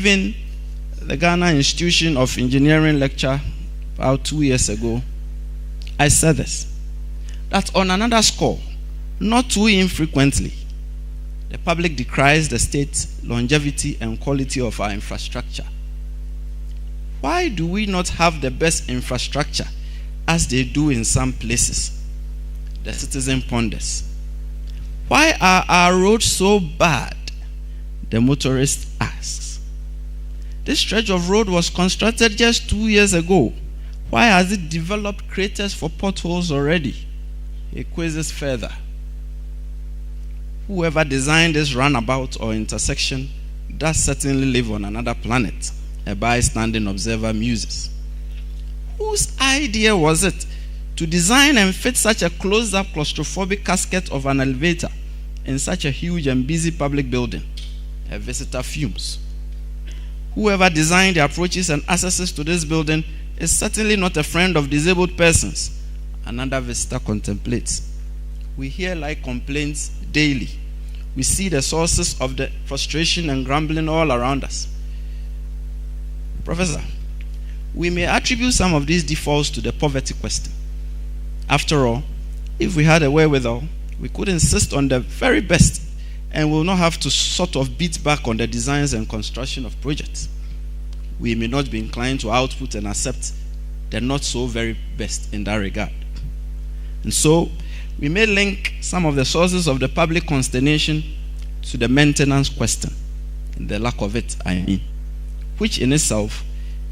Even the Ghana Institution of Engineering lecture about 2 years ago, I said this, that on another score, not too infrequently, the public decries the state's longevity and quality of our infrastructure. Why do we not have the best infrastructure as they do in some places? The citizen ponders. Why are our roads so bad? The motorist asks. This stretch of road was constructed just 2 years ago. Why has it developed craters for potholes already? He quizzes further. Whoever designed this roundabout or intersection does certainly live on another planet, a bystanding observer muses. Whose idea was it to design and fit such a closed-up claustrophobic casket of an elevator in such a huge and busy public building? A visitor fumes. Whoever designed the approaches and accesses to this building is certainly not a friend of disabled persons. Another visitor contemplates. We hear like complaints daily. We see the sources of the frustration and grumbling all around us. Professor, we may attribute some of these defaults to the poverty question. After all, if we had a wherewithal, we could insist on the very best and will not have to sort of beat back on the designs and construction of projects. We may not be inclined to output and accept the not so very best in that regard. And so, we may link some of the sources of the public consternation to the maintenance question, the lack of it, I mean, which in itself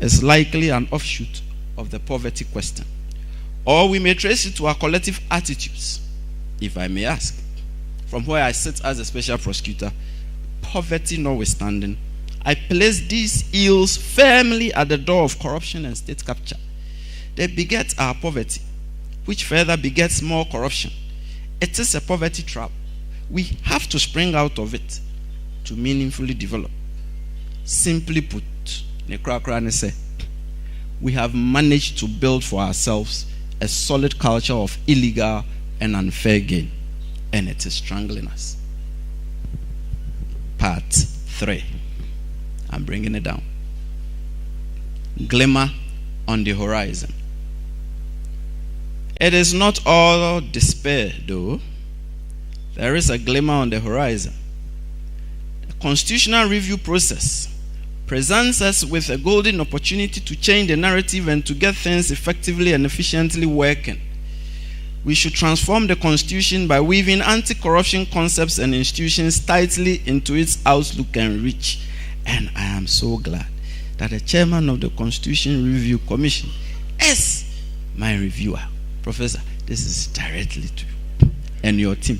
is likely an offshoot of the poverty question. Or we may trace it to our collective attitudes, if I may ask. From where I sit as a special prosecutor, poverty notwithstanding, I place these ills firmly at the door of corruption and state capture. They beget our poverty, which further begets more corruption. It is a poverty trap. We have to spring out of it to meaningfully develop. Simply put, we have managed to build for ourselves a solid culture of illegal and unfair gain, and it is strangling us. Part 3. I'm bringing it down. Glimmer on the horizon. It is not all despair, though. There is a glimmer on the horizon. The constitutional review process presents us with a golden opportunity to change the narrative and to get things effectively and efficiently working. We should transform the Constitution by weaving anti-corruption concepts and institutions tightly into its outlook and reach. And I am so glad that the chairman of the Constitution Review Commission is my reviewer. Professor, this is directly to you and your team.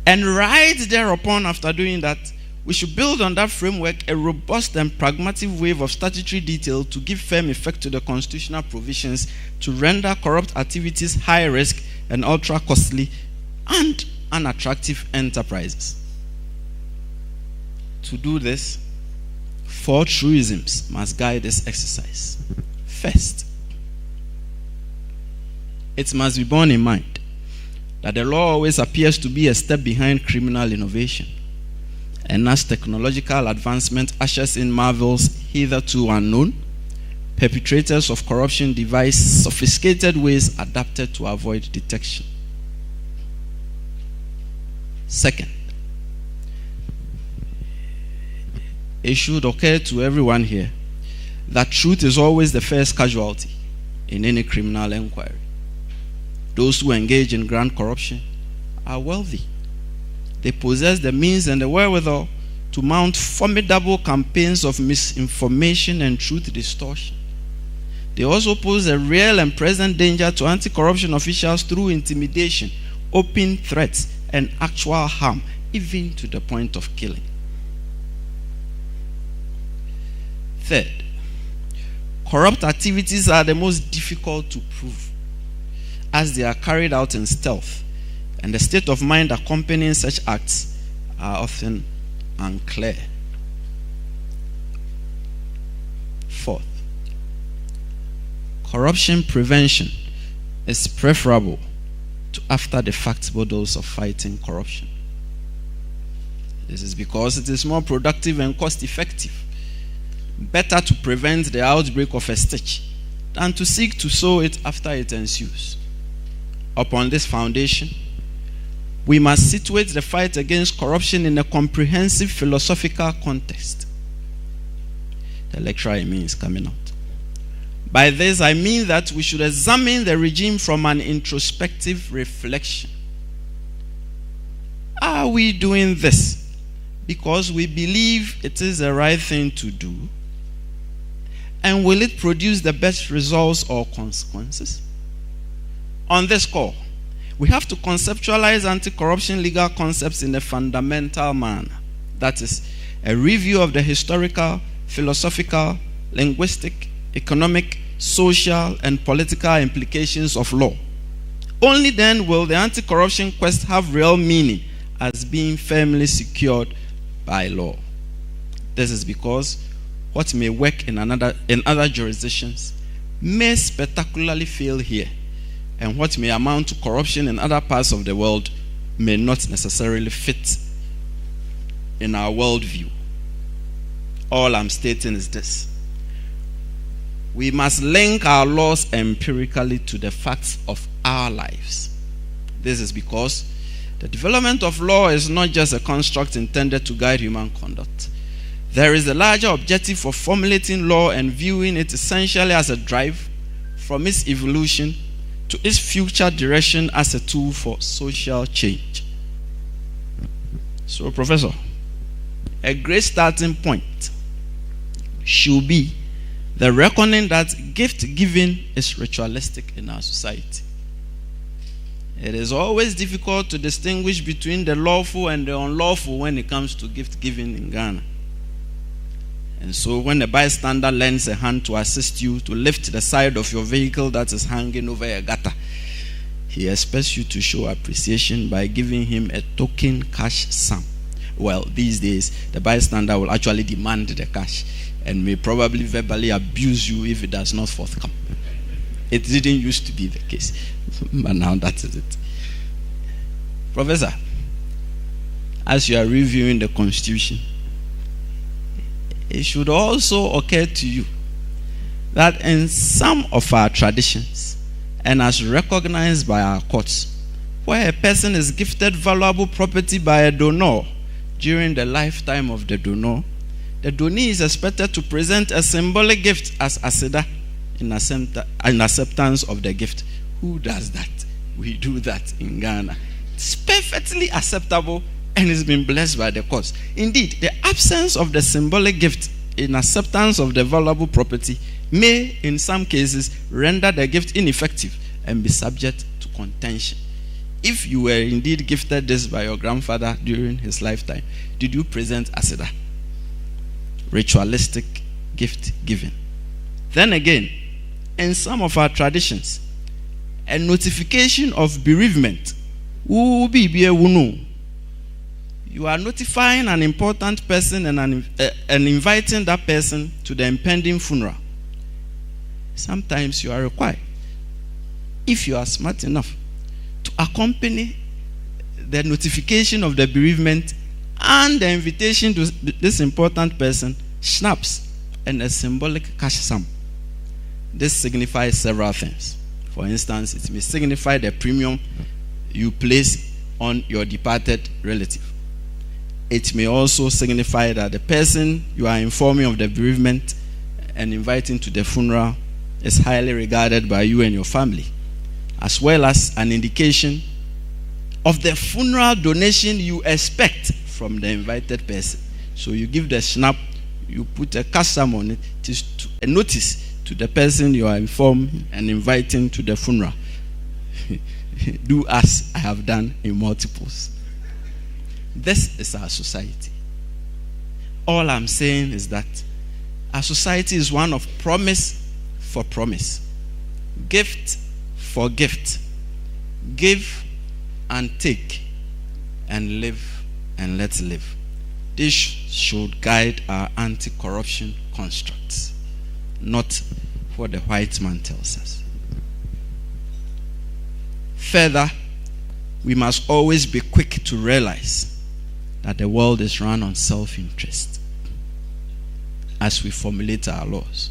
And right thereupon, after doing that, we should build on that framework a robust and pragmatic wave of statutory detail to give firm effect to the constitutional provisions to render corrupt activities high risk and ultra costly and unattractive enterprises. To do this, 4 truisms must guide this exercise. First, it must be borne in mind that the law always appears to be a step behind criminal innovation. And as technological advancement ushers in marvels hitherto unknown, perpetrators of corruption devise sophisticated ways adapted to avoid detection. Second, it should occur to everyone here that truth is always the first casualty in any criminal inquiry. Those who engage in grand corruption are wealthy. They possess the means and the wherewithal to mount formidable campaigns of misinformation and truth distortion. They also pose a real and present danger to anti-corruption officials through intimidation, open threats, and actual harm, even to the point of killing. Third, corrupt activities are the most difficult to prove, as they are carried out in stealth, and the state of mind accompanying such acts are often unclear. Fourth, corruption prevention is preferable to after-the-fact models of fighting corruption. This is because it is more productive and cost-effective. Better to prevent the outbreak of a stitch than to seek to sew it after it ensues. Upon this foundation, we must situate the fight against corruption in a comprehensive philosophical context. The lecturer in me is coming out. By this, I mean that we should examine the regime from an introspective reflection. Are we doing this because we believe it is the right thing to do? And will it produce the best results or consequences? On this score, we have to conceptualize anti-corruption legal concepts in a fundamental manner. That is, a review of the historical, philosophical, linguistic, economic, social, and political implications of law. Only then will the anti-corruption quest have real meaning as being firmly secured by law. This is because what may work in other jurisdictions may spectacularly fail here, and what may amount to corruption in other parts of the world may not necessarily fit in our worldview. All I'm stating is this: we must link our laws empirically to the facts of our lives. This is because the development of law is not just a construct intended to guide human conduct. There is a larger objective for formulating law and viewing it essentially as a drive from its evolution to its future direction as a tool for social change. So, Professor, a great starting point should be the reckoning that gift giving is ritualistic in our society. It is always difficult to distinguish between the lawful and the unlawful when it comes to gift giving in Ghana. And so when a bystander lends a hand to assist you to lift the side of your vehicle that is hanging over a gutter, he expects you to show appreciation by giving him a token cash sum. Well, these days, the bystander will actually demand the cash and may probably verbally abuse you if it does not forthcome. It didn't used to be the case, but now that is it. Professor, as you are reviewing the Constitution, it should also occur to you that in some of our traditions, and as recognized by our courts, where a person is gifted valuable property by a donor during the lifetime of the donor, the donee is expected to present a symbolic gift as aseda in acceptance of the gift. Who does that? We do that in Ghana. It's perfectly acceptable and it's been blessed by the courts. Indeed, the absence of the symbolic gift in acceptance of the valuable property may, in some cases, render the gift ineffective and be subject to contention. If you were indeed gifted this by your grandfather during his lifetime, did you present aseda? Ritualistic gift giving. Then again, in some of our traditions, a notification of bereavement will be you are notifying an important person and inviting that person to the impending funeral. Sometimes you are required, if you are smart enough, to accompany the notification of the bereavement and the invitation to this important person, schnapps and a symbolic cash sum. This signifies several things. For instance, it may signify the premium you place on your departed relative. It may also signify that the person you are informing of the bereavement and inviting to the funeral is highly regarded by you and your family, as well as an indication of the funeral donation you expect from the invited person. So you give the snap, you put a cash sum on it, it is a notice to the person you are informing and inviting to the funeral. Do as I have done in multiples. This is our society. All I'm saying is that our society is one of promise for promise, gift for gift, give and take, and live and let live. This should guide our anti-corruption constructs, not what the white man tells us. Further, we must always be quick to realize that the world is run on self-interest as we formulate our laws.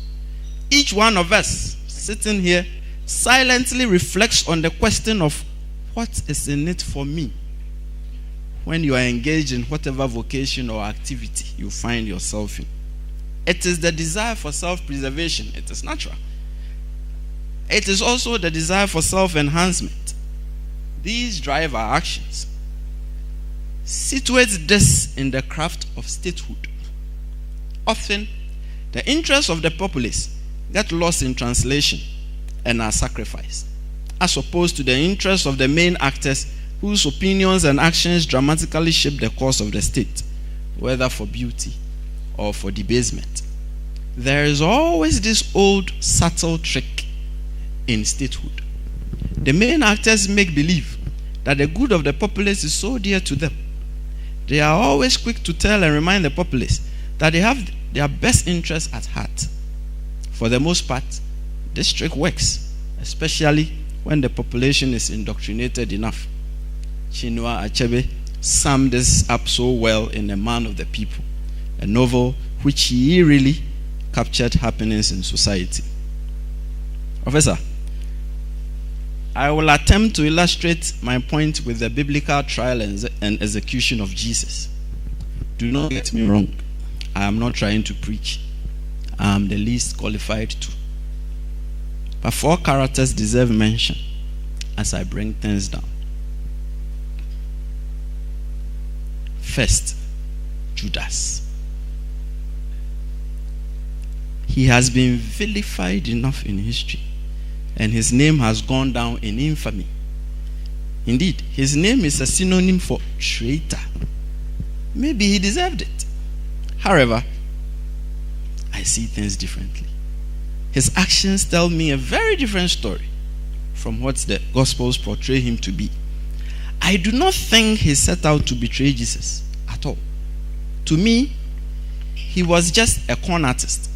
Each one of us sitting here silently reflects on the question of what is in it for me when you are engaged in whatever vocation or activity you find yourself in. It is the desire for self-preservation. It is natural. It is also the desire for self-enhancement. These drive our actions. Situate this in the craft of statehood. Often, the interests of the populace get lost in translation and are sacrificed, as opposed to the interests of the main actors whose opinions and actions dramatically shape the course of the state, whether for beauty or for debasement. There is always this old subtle trick in statehood. The main actors make believe that the good of the populace is so dear to them. They are always quick to tell and remind the populace that they have their best interests at heart. For the most part, this trick works, especially when the population is indoctrinated enough. Chinua Achebe summed this up so well in A Man of the People, a novel which he eerily captured happenings in society. Professor, I will attempt to illustrate my point with the biblical trial and execution of Jesus. Do not get me wrong. I am not trying to preach. I am the least qualified to. But 4 characters deserve mention as I bring things down. First, Judas. He has been vilified enough in history, and his name has gone down in infamy. Indeed, his name is a synonym for traitor. Maybe he deserved it. However, I see things differently. His actions tell me a very different story from what the Gospels portray him to be. I do not think he set out to betray Jesus at all. To me, he was just a con artist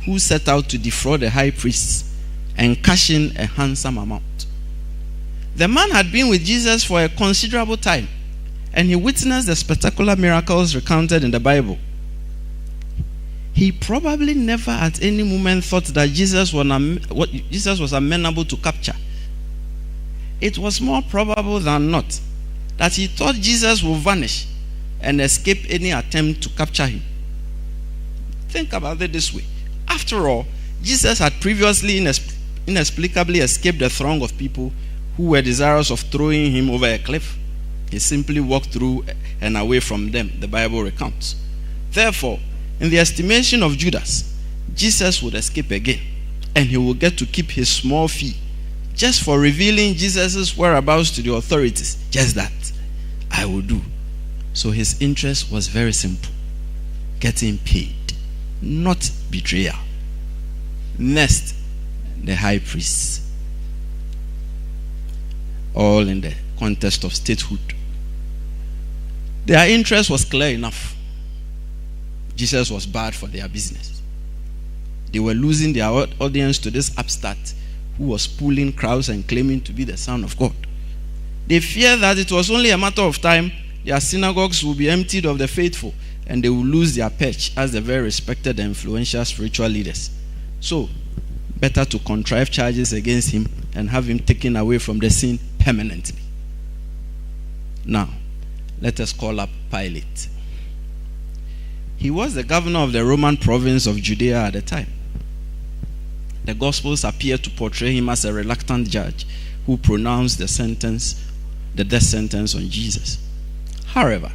who set out to defraud the high priests and cash in a handsome amount. The man had been with Jesus for a considerable time, and he witnessed the spectacular miracles recounted in the Bible. He probably never at any moment thought that Jesus was amenable to capture. It was more probable than not that he thought Jesus would vanish and escape any attempt to capture him. Think about it this way. After all, Jesus had previously inexplicably escaped the throng of people who were desirous of throwing him over a cliff. He simply walked through and away from them, the Bible recounts. Therefore, in the estimation of Judas, Jesus would escape again, and he will get to keep his small fee just for revealing Jesus' whereabouts to the authorities. Just that I will do. So his interest was very simple: getting paid, not betrayal. Next, the high priests, all in the context of statehood. Their interest was clear enough. Jesus was bad for their business. They were losing their audience to this upstart who was pulling crowds and claiming to be the Son of God. They feared that it was only a matter of time their synagogues will be emptied of the faithful, and they will lose their perch as the very respected and influential spiritual leaders. So, better to contrive charges against him and have him taken away from the scene permanently. Now, let us call up Pilate. He was the governor of the Roman province of Judea at the time. The Gospels appear to portray him as a reluctant judge who pronounced the death sentence on Jesus. However,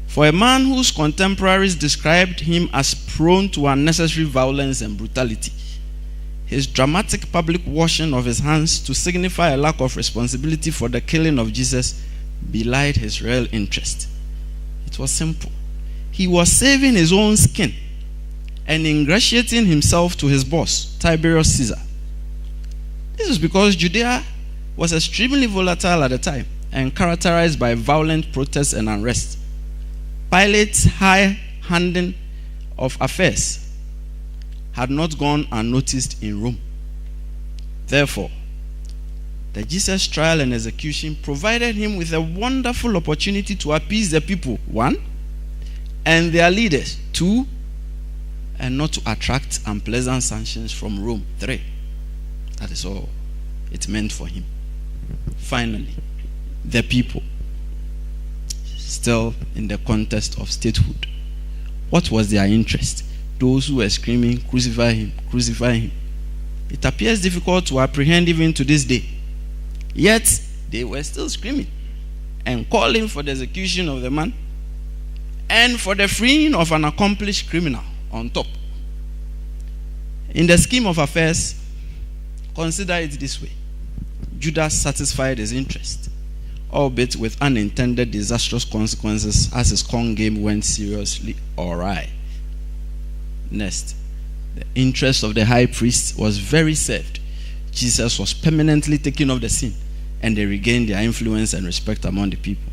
for a man whose contemporaries described him as prone to unnecessary violence and brutality, his dramatic public washing of his hands to signify a lack of responsibility for the killing of Jesus belied his real interest. It was simple. He was saving his own skin and ingratiating himself to his boss, Tiberius Caesar. This is because Judea was extremely volatile at the time and characterized by violent protests and unrest. Pilate's high handling of affairs had not gone unnoticed in Rome. Therefore, The Jesus trial and execution provided him with a wonderful opportunity to appease the people, 1, and their leaders, 2, and not to attract unpleasant sanctions from Rome, 3. That is all it meant for him. Finally, the people, still in the context of statehood. What was their interest? Those who were screaming, "Crucify him, crucify him." It appears difficult to apprehend even to this day. Yet, they were still screaming and calling for the execution of the man and for the freeing of an accomplished criminal on top. In the scheme of affairs, consider it this way. Judas satisfied his interest, albeit with unintended disastrous consequences as his con game went seriously awry. Next, the interest of the high priest was very served. Jesus was permanently taken off the scene, and they regained their influence and respect among the people.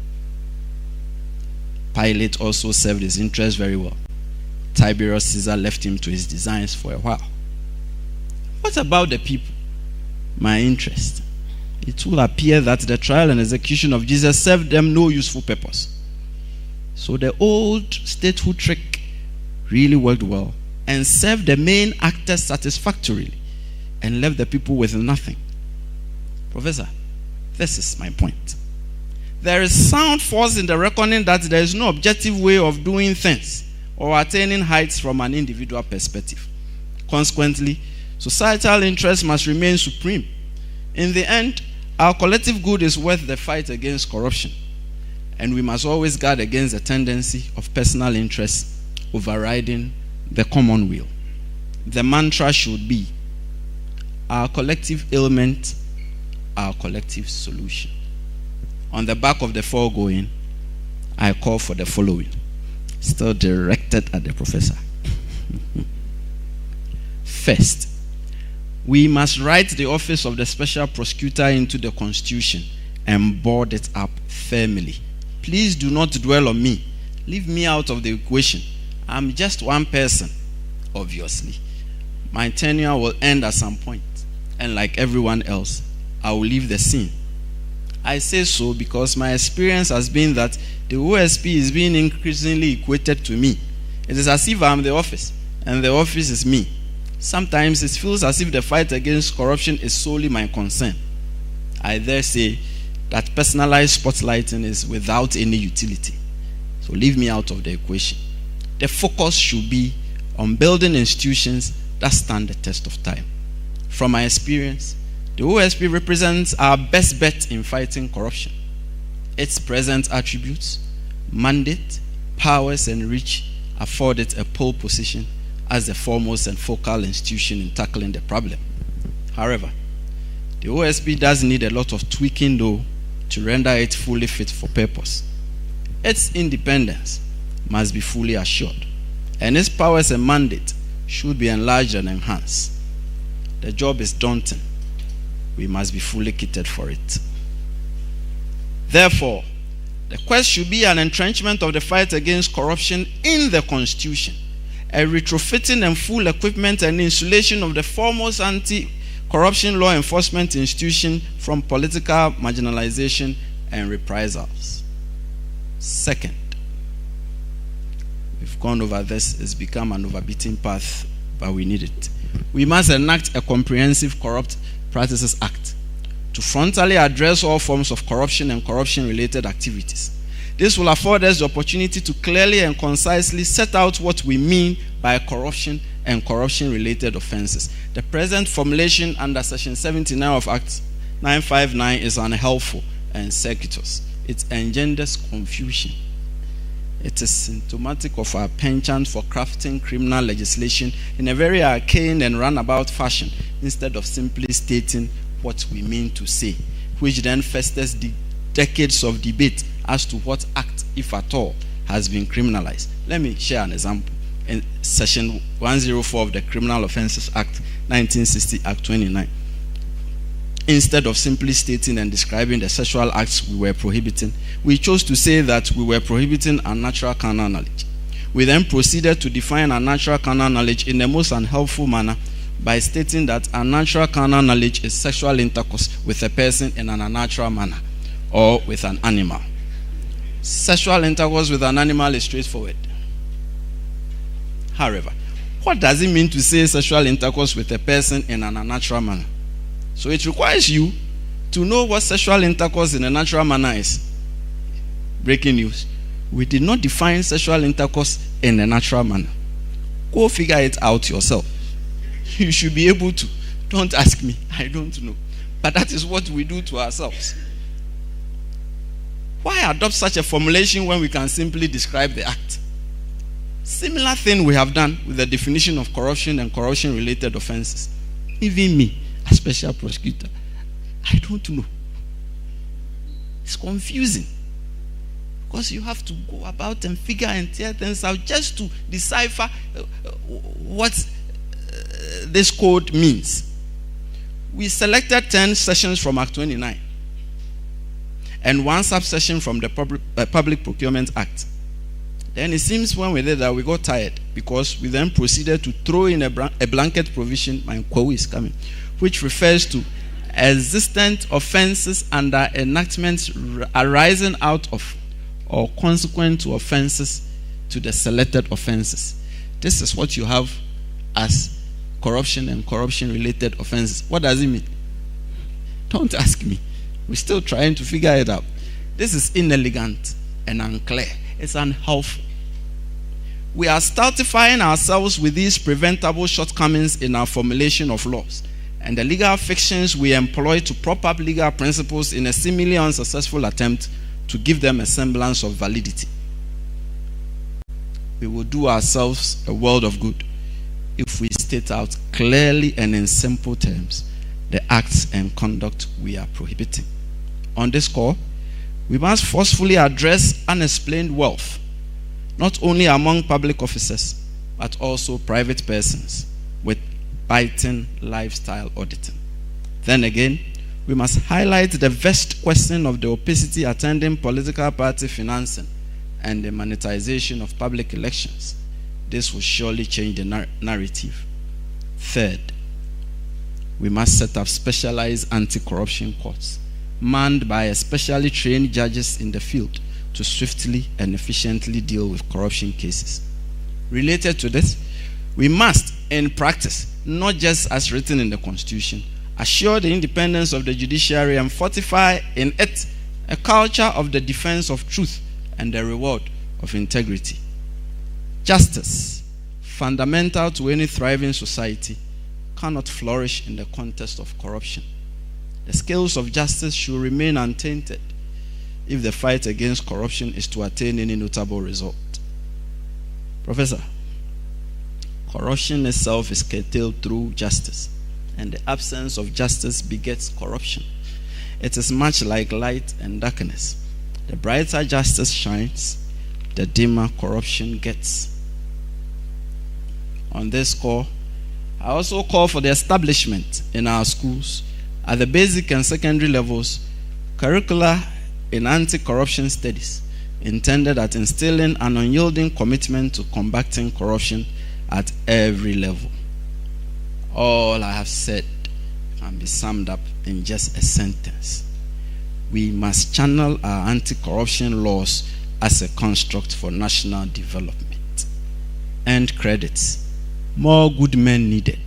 Pilate also served his interest very well. Tiberius Caesar left him to his designs for a while. What about the people? My interest. It will appear that the trial and execution of Jesus served them no useful purpose. So the old statehood trick really worked well and served the main actors satisfactorily and left the people with nothing. Professor, this is my point. There is sound force in the reckoning that there is no objective way of doing things or attaining heights from an individual perspective. Consequently, societal interest must remain supreme. In the end, our collective good is worth the fight against corruption, and we must always guard against the tendency of personal interest overriding the common weal. The mantra should be, our collective ailment, our collective solution. On the back of the foregoing, I call for the following, still directed at the professor. First, we must write the office of the special prosecutor into the Constitution and board it up firmly. Please do not dwell on me. Leave me out of the equation. I'm just one person, obviously. My tenure will end at some point, and like everyone else, I will leave the scene. I say so because my experience has been that the OSP is being increasingly equated to me. It is as if I'm the office, and the office is me. Sometimes it feels as if the fight against corruption is solely my concern. I dare say that personalized spotlighting is without any utility. So leave me out of the equation. The focus should be on building institutions that stand the test of time. From my experience, the OSP represents our best bet in fighting corruption. Its present attributes, mandate, powers, and reach afford it a pole position as the foremost and focal institution in tackling the problem. However, the OSP does need a lot of tweaking though to render it fully fit for purpose. Its independence must be fully assured, and its powers and mandate should be enlarged and enhanced. The job is daunting. We must be fully kitted for it. Therefore, the quest should be an entrenchment of the fight against corruption in the Constitution, a retrofitting and full equipment and insulation of the foremost anti-corruption law enforcement institution from political marginalization and reprisals. Second, we've gone over this, it's become an overbeaten path, but we need it. We must enact a comprehensive Corrupt Practices Act to frontally address all forms of corruption and corruption-related activities. This will afford us the opportunity to clearly and concisely set out what we mean by corruption and corruption-related offenses. The present formulation under Section 79 of Act 959 is unhelpful and circuitous. It engenders confusion. It is symptomatic of our penchant for crafting criminal legislation in a very arcane and runabout fashion instead of simply stating what we mean to say, which then festers decades of debate as to what act, if at all, has been criminalized. Let me share an example. In Section 104 of the Criminal Offences Act 1960, Act 29, instead of simply stating and describing the sexual acts we were prohibiting, we chose to say that we were prohibiting unnatural carnal knowledge. We then proceeded to define unnatural carnal knowledge in the most unhelpful manner by stating that unnatural carnal knowledge is sexual intercourse with a person in an unnatural manner or with an animal. Sexual intercourse with an animal is straightforward. However, what does it mean to say sexual intercourse with a person in an unnatural manner? So it requires you to know what sexual intercourse in a natural manner is. Breaking news. We did not define sexual intercourse in a natural manner. Go figure it out yourself. You should be able to. Don't ask me. I don't know. But that is what we do to ourselves. Why adopt such a formulation when we can simply describe the act? Similar thing we have done with the definition of corruption and corruption-related offenses. Even me, a special prosecutor, I don't know. It's confusing. Because you have to go about and figure and tear things out just to decipher what this code means. We selected 10 sections from Act 29 and one subsection from the Public Procurement Act. Then it seems when we did that, we got tired because we then proceeded to throw in a blanket provision, my quote is coming, which refers to existent offenses under enactments arising out of or consequent to offenses to the selected offenses. This is what you have as corruption and corruption-related offenses. What does it mean? Don't ask me. We're still trying to figure it out. This is inelegant and unclear. It's unhelpful. We are stultifying ourselves with these preventable shortcomings in our formulation of laws and the legal fictions we employ to prop up legal principles in a seemingly unsuccessful attempt to give them a semblance of validity. We will do ourselves a world of good if we state out clearly and in simple terms the acts and conduct we are prohibiting. On this score, we must forcefully address unexplained wealth, not only among public officers, but also private persons with biting lifestyle auditing. Then again, we must highlight the vexed question of the opacity attending political party financing and the monetization of public elections. This will surely change the narrative. Third, we must set up specialized anti-corruption courts, manned by especially trained judges in the field to swiftly and efficiently deal with corruption cases. Related to this, we must, in practice, not just as written in the Constitution, assure the independence of the judiciary and fortify in it a culture of the defense of truth and the reward of integrity. Justice, fundamental to any thriving society, cannot flourish in the context of corruption. The scales of justice should remain untainted if the fight against corruption is to attain any notable result. Professor, corruption itself is curtailed through justice, and the absence of justice begets corruption. It is much like light and darkness. The brighter justice shines, the dimmer corruption gets. On this score, I also call for the establishment in our schools at the basic and secondary levels curricula in anti-corruption studies intended at instilling an unyielding commitment to combating corruption at every level. All I have said can be summed up in just a sentence. We must channel our anti-corruption laws as a construct for national development. End credits. More good men needed.